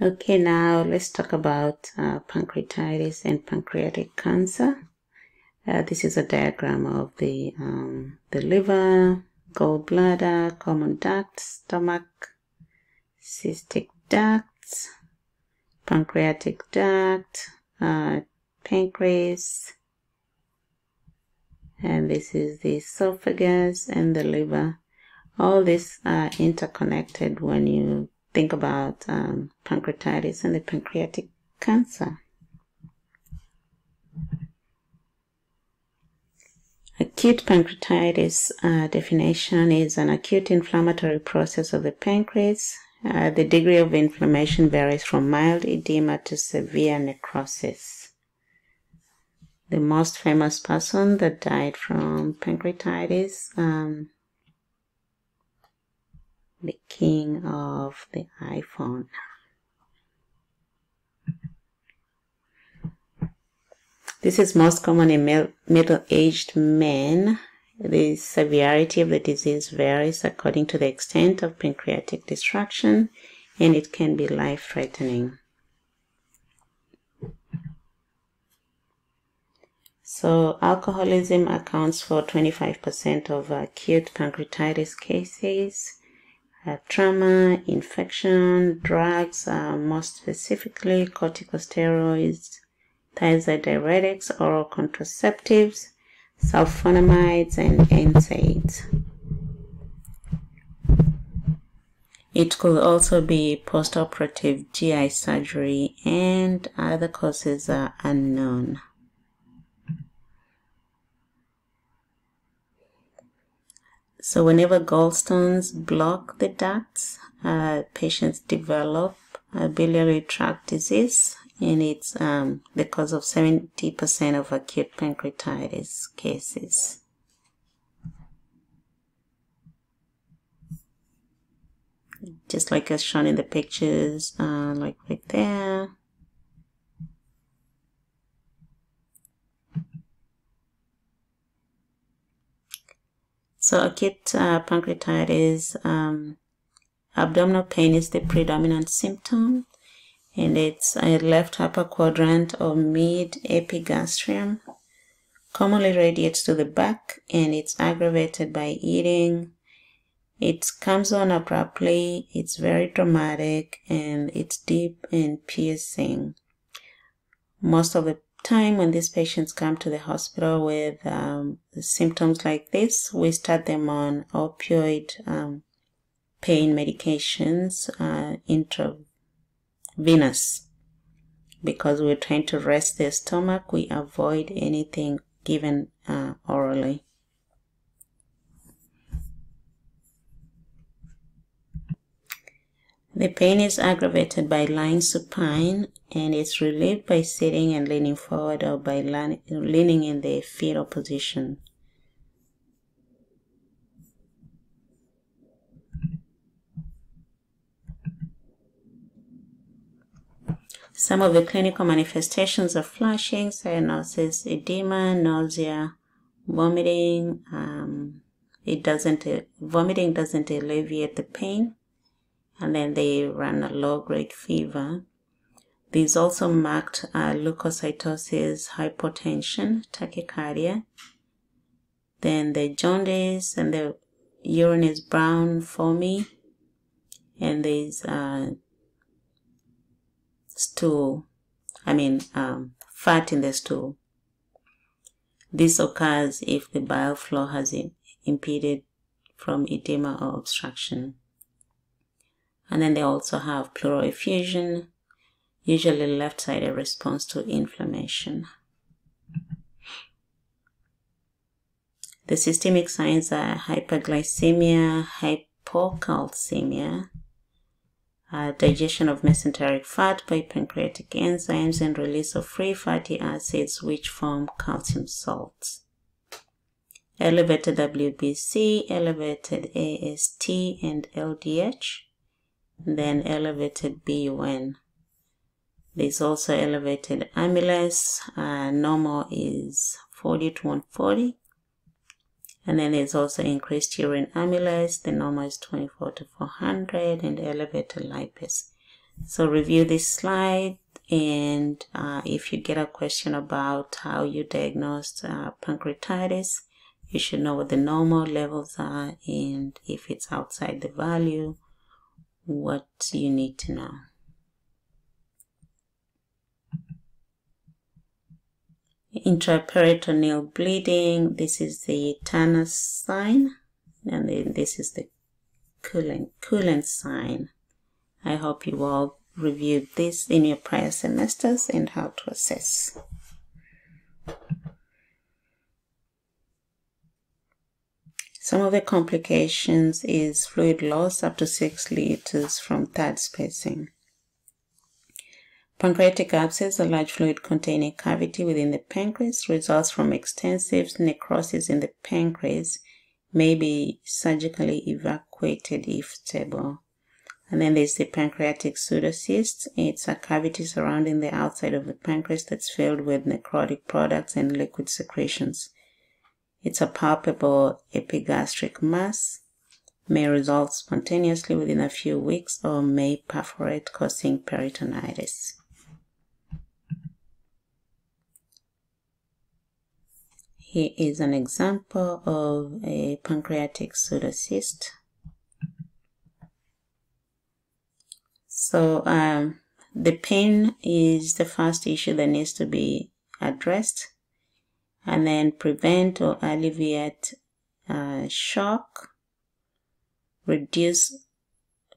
Okay, now let's talk about pancreatitis and pancreatic cancer. This is a diagram of the liver, gallbladder, common duct, stomach, cystic ducts, pancreatic duct, pancreas, and this is the esophagus and the liver. All these are interconnected when you think about pancreatitis and the pancreatic cancer. Acute pancreatitis definition is an acute inflammatory process of the pancreas. The degree of inflammation varies from mild edema to severe necrosis. The most famous person that died from pancreatitis, the king of the iPhone. This is most common in middle-aged men. The severity of the disease varies according to the extent of pancreatic destruction, and it can be life-threatening. So, alcoholism accounts for 25% of acute pancreatitis cases. Trauma, infection, drugs, most specifically corticosteroids, thiazide diuretics, oral contraceptives, sulfonamides, and NSAIDs. It could also be postoperative GI surgery, and other causes are unknown. So whenever gallstones block the ducts, patients develop biliary tract disease, and it's the cause of 70% of acute pancreatitis cases. Just like as shown in the pictures, like right there. So acute pancreatitis, abdominal pain is the predominant symptom, and it's a left upper quadrant or mid-epigastrium. Commonly radiates to the back, and it's aggravated by eating. It comes on abruptly, it's very dramatic, and it's deep and piercing. Most of the time when these patients come to the hospital with symptoms like this, we start them on opioid pain medications, intravenous, because we're trying to rest their stomach. We avoid anything given orally. The pain is aggravated by lying supine, and it's relieved by sitting and leaning forward or by leaning in the fetal position. Some of the clinical manifestations are flushing, cyanosis, edema, nausea, vomiting. Vomiting doesn't alleviate the pain, and then they run a low-grade fever. There's also marked leukocytosis, hypotension, tachycardia. Then the jaundice, and the urine is brown, foamy, and there's fat in the stool. This occurs if the bile flow has impeded from edema or obstruction. And then they also have pleural effusion, usually left-sided response to inflammation. The systemic signs are hyperglycemia, hypocalcemia, digestion of mesenteric fat by pancreatic enzymes, and release of free fatty acids which form calcium salts. Elevated WBC, elevated AST and LDH, then elevated BUN. There's also elevated amylase. Normal is 40 to 140. And then there's also increased urine amylase. The normal is 24 to 400, and elevated lipase. So review this slide, and if you get a question about how you diagnosed pancreatitis, you should know what the normal levels are, and if it's outside the value, what you need to know. Intraperitoneal bleeding, this is the Turner sign, and then this is the Cullen sign. I hope you all reviewed this in your prior semesters and how to assess. Some of the complications is fluid loss up to 6 liters from third spacing. Pancreatic abscess, a large fluid-containing cavity within the pancreas, results from extensive necrosis in the pancreas, may be surgically evacuated if stable. And then there's the pancreatic pseudocyst. It's a cavity surrounding the outside of the pancreas that's filled with necrotic products and liquid secretions. It's a palpable epigastric mass, may resolve spontaneously within a few weeks, or may perforate, causing peritonitis. Here is an example of a pancreatic pseudocyst. So the pain is the first issue that needs to be addressed, and then prevent or alleviate shock, reduce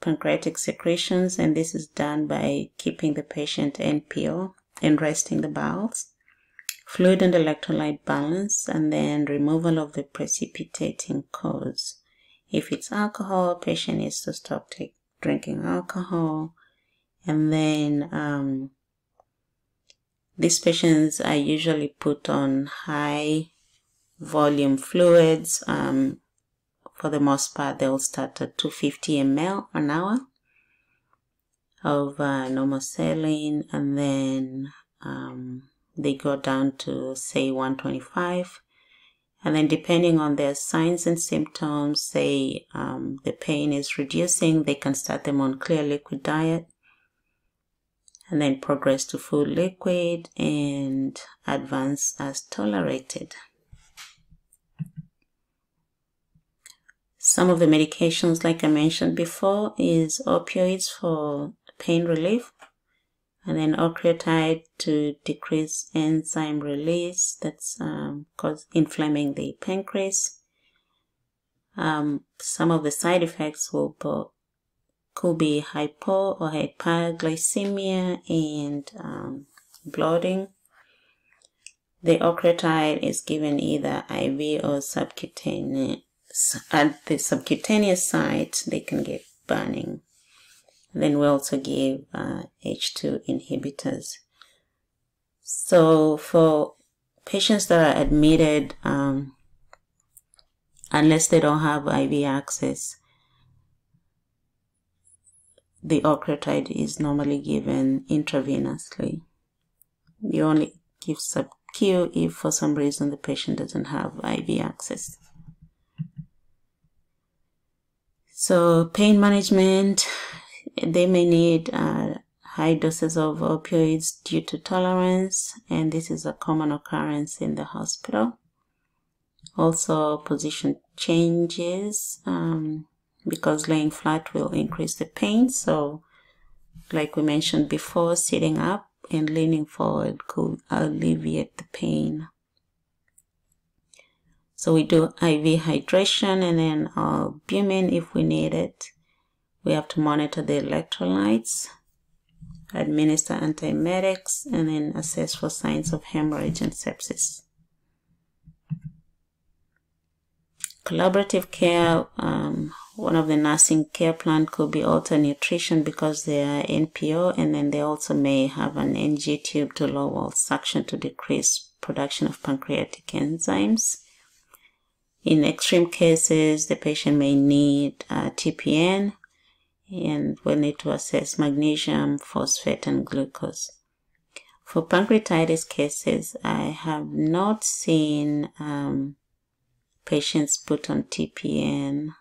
pancreatic secretions, and this is done by keeping the patient NPO and resting the bowels, fluid and electrolyte balance, and then removal of the precipitating cause. If it's alcohol, patient needs to stop drinking alcohol. And then these patients are usually put on high volume fluids. For the most part, they'll start at 250 ml an hour of normal saline, and then they go down to say 125. And then depending on their signs and symptoms, say the pain is reducing, they can start them on clear liquid diet, and then progress to full liquid and advance as tolerated. Some of the medications, like I mentioned before, is opioids for pain relief, and then octreotide to decrease enzyme release that's inflaming the pancreas. Some of the side effects could be hypo or hyperglycemia and bloating. The octreotide is given either IV or subcutaneous. At the subcutaneous site, they can get burning. Then we also give H2 inhibitors. So for patients that are admitted, unless they don't have IV access, the octreotide is normally given intravenously. You only give sub-Q if for some reason the patient doesn't have IV access. So pain management, they may need high doses of opioids due to tolerance, and this is a common occurrence in the hospital. Also position changes, because laying flat will increase the pain. So like we mentioned before, sitting up and leaning forward could alleviate the pain. So we do IV hydration and then albumin if we need it. We have to monitor the electrolytes, administer antiemetics, and then assess for signs of hemorrhage and sepsis. Collaborative care, one of the nursing care plan could be alter nutrition because they are NPO, and then they also may have an NG tube to low wall suction to decrease production of pancreatic enzymes. In extreme cases, the patient may need TPN, and we'll need to assess magnesium, phosphate, and glucose. For pancreatitis cases, I have not seen patients put on TPN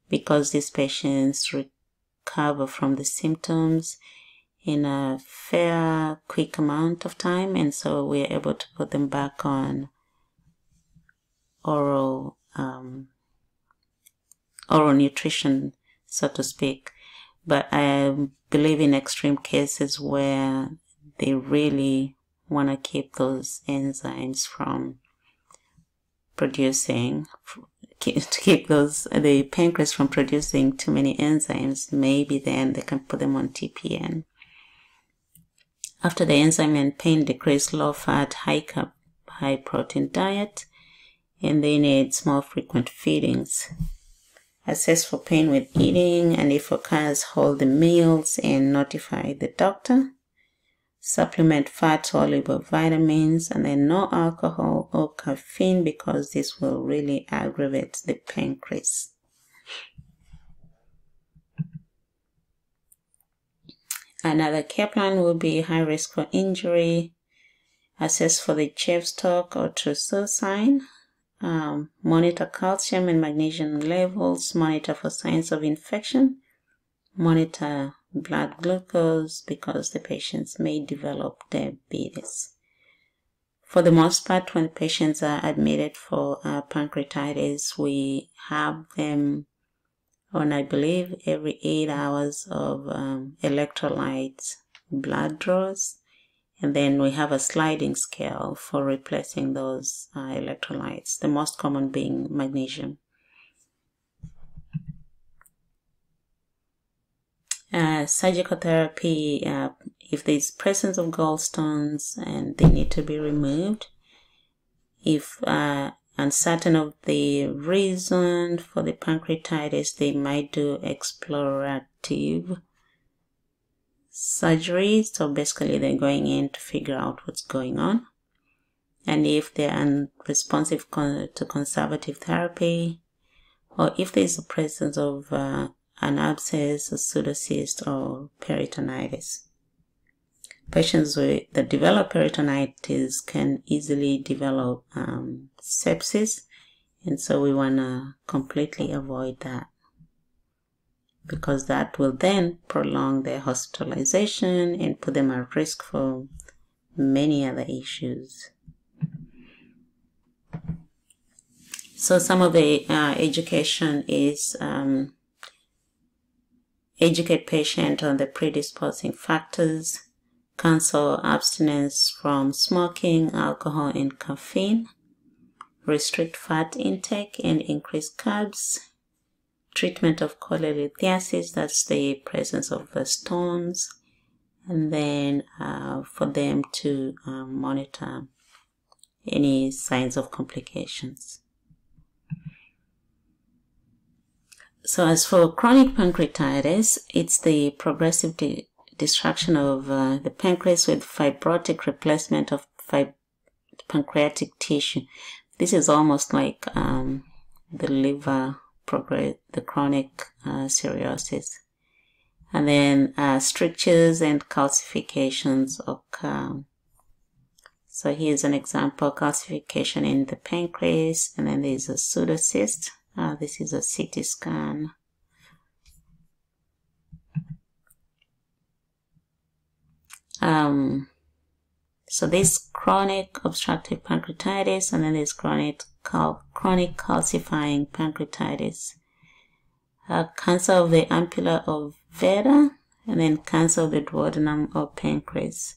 because these patients recover from the symptoms in a fair, quick amount of time, and so we're able to put them back on oral nutrition, so to speak. But I believe in extreme cases where they really want to keep those enzymes from producing, to keep the pancreas from producing too many enzymes, maybe then they can put them on TPN. After the enzyme and pain decrease, low fat, high carb, high protein diet, and they need more frequent feedings. Assess for pain with eating, and if occurs, hold the meals and notify the doctor. Supplement fat-soluble vitamins, and then no alcohol or caffeine, because this will really aggravate the pancreas. Another care plan will be high risk for injury. Assess for the Chef's Talk or Trousseau sign. Monitor calcium and magnesium levels. Monitor for signs of infection. Monitor blood glucose, because the patients may develop diabetes. For the most part, when patients are admitted for pancreatitis, we have them on, I believe, every 8 hours of electrolyte blood draws, and then we have a sliding scale for replacing those electrolytes, the most common being magnesium. Surgical therapy, if there's presence of gallstones and they need to be removed. If uncertain of the reason for the pancreatitis, they might do explorative surgery. So basically they're going in to figure out what's going on. And if they're unresponsive to conservative therapy, or if there's a presence of an abscess, a pseudocyst, or peritonitis. Patients that develop peritonitis can easily develop sepsis, and so we want to completely avoid that, because that will then prolong their hospitalization and put them at risk for many other issues. So some of the education is educate patient on the predisposing factors, counsel abstinence from smoking, alcohol, and caffeine, restrict fat intake and increase carbs, treatment of cholelithiasis, that's the presence of the stones, and then for them to monitor any signs of complications. So as for chronic pancreatitis, it's the progressive destruction of the pancreas with fibrotic replacement of pancreatic tissue. This is almost like the liver the chronic cirrhosis. And then strictures and calcifications occur. So here's an example: calcification in the pancreas, and then there's a pseudocyst. This is a CT scan. So this chronic obstructive pancreatitis, and then there's chronic calcifying pancreatitis. Cancer of the ampulla of Veda, and then cancer of the duodenum or pancreas.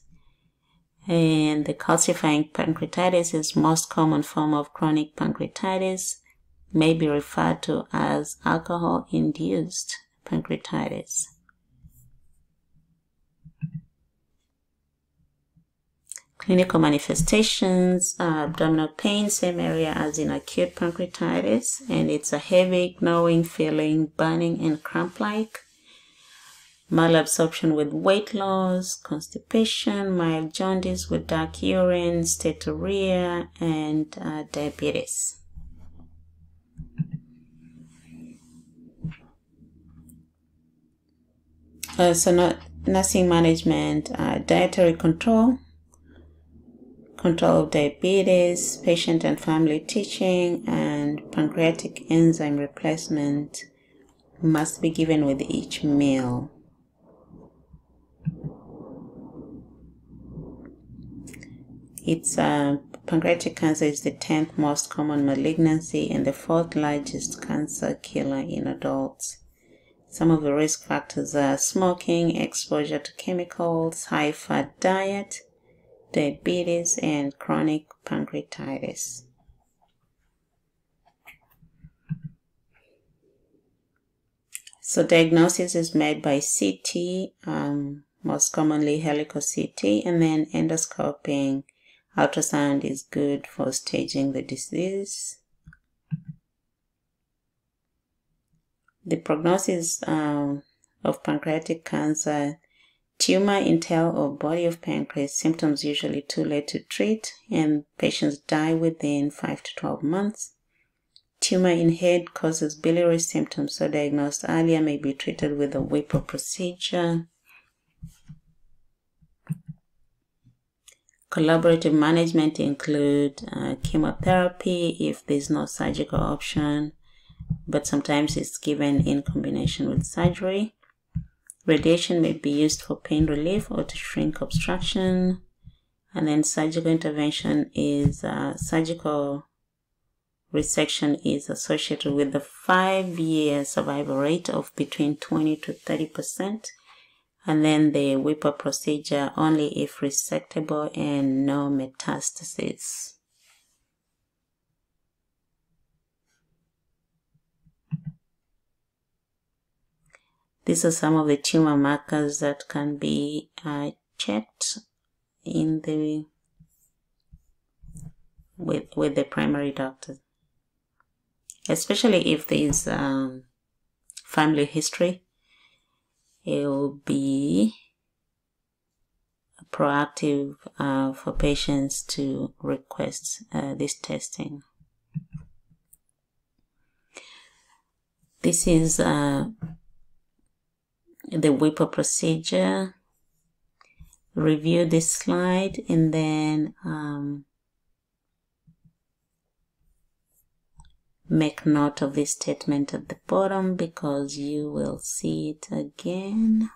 And the calcifying pancreatitis is most common form of chronic pancreatitis, may be referred to as alcohol-induced pancreatitis. Clinical manifestations: abdominal pain, same area as in acute pancreatitis, and it's a heavy, gnawing feeling, burning and cramp-like. Malabsorption with weight loss, constipation, mild jaundice with dark urine, steatorrhea, and diabetes. So nursing management, dietary control, control of diabetes, patient and family teaching, and pancreatic enzyme replacement must be given with each meal. It's pancreatic cancer is the 10th most common malignancy and the 4th largest cancer killer in adults. Some of the risk factors are smoking, exposure to chemicals, high-fat diet, diabetes, and chronic pancreatitis. So diagnosis is made by CT, most commonly helico-CT, and then endoscoping. Ultrasound is good for staging the disease. The prognosis of pancreatic cancer: tumor in tail or body of pancreas, symptoms usually too late to treat, and patients die within 5 to 12 months. Tumor in head causes biliary symptoms, so diagnosed earlier, may be treated with a Whipple procedure. Collaborative management include chemotherapy if there's no surgical option, but sometimes it's given in combination with surgery. Radiation may be used for pain relief or to shrink obstruction. And then surgical intervention is surgical resection is associated with a 5-year survival rate of between 20 to 30%. And then the Whipple procedure only if resectable and no metastasis. These are some of the tumor markers that can be checked in the with the primary doctor, especially if there is family history. It will be proactive for patients to request this testing. This is the Whipple procedure. Review this slide and then make note of this statement at the bottom because you will see it again.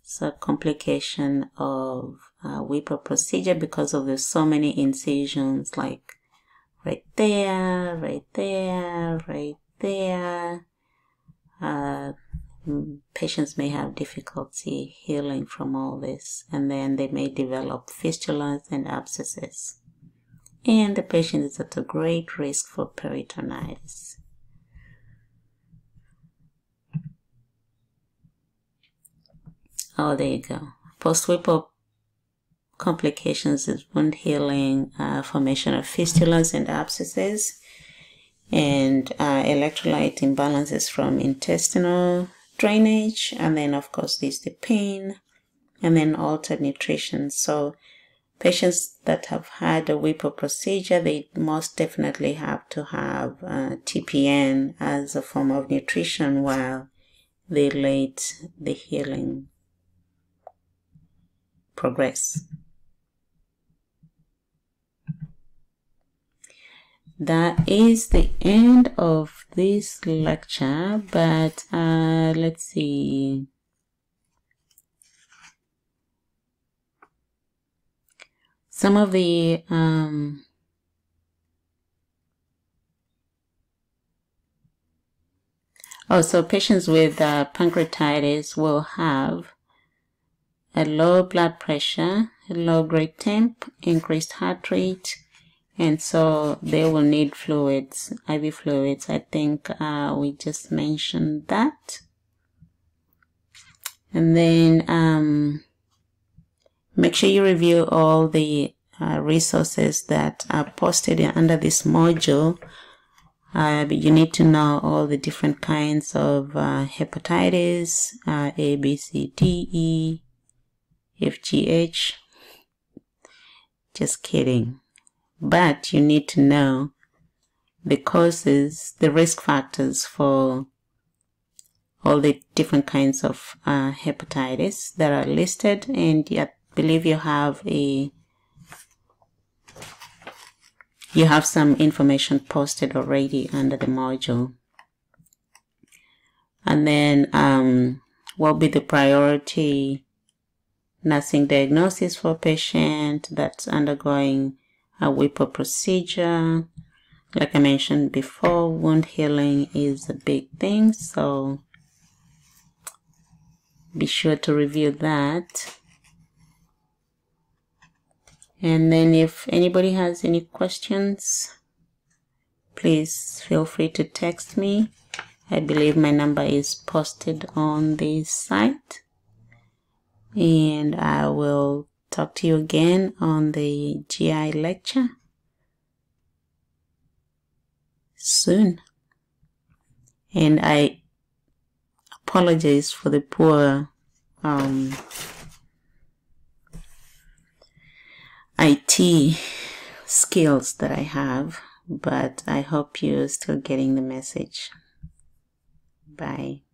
So complication of Whipple procedure because of the so many incisions, like right there, right there, right there. Patients may have difficulty healing from all this, and then they may develop fistulas and abscesses. And the patient is at a great risk for peritonitis. Oh, there you go. Post-Whipple complications is wound healing, formation of fistulas and abscesses, and electrolyte imbalances from intestinal drainage, and then of course there's the pain, and then altered nutrition. So patients that have had a Whipple procedure, they most definitely have to have TPN as a form of nutrition while they let the healing progress. That is the end of this lecture, but let's see. Some of the so patients with pancreatitis will have a low blood pressure, a low grade temp, increased heart rate, and so they will need fluids, IV fluids. I think we just mentioned that. And then make sure you review all the resources that are posted under this module. You need to know all the different kinds of hepatitis, A, B, C, D, E, F, G, H. Just kidding. But you need to know the causes, the risk factors for all the different kinds of hepatitis that are listed, and I believe you have some information posted already under the module. And then what will be the priority nursing diagnosis for patient that's undergoing a WIPO procedure. Like I mentioned before, wound healing is a big thing, so be sure to review that. And then if anybody has any questions, please feel free to text me. I believe my number is posted on the site. And I will talk to you again on the GI lecture soon. And I apologize for the poor IT skills that I have, but I hope you're still getting the message. Bye.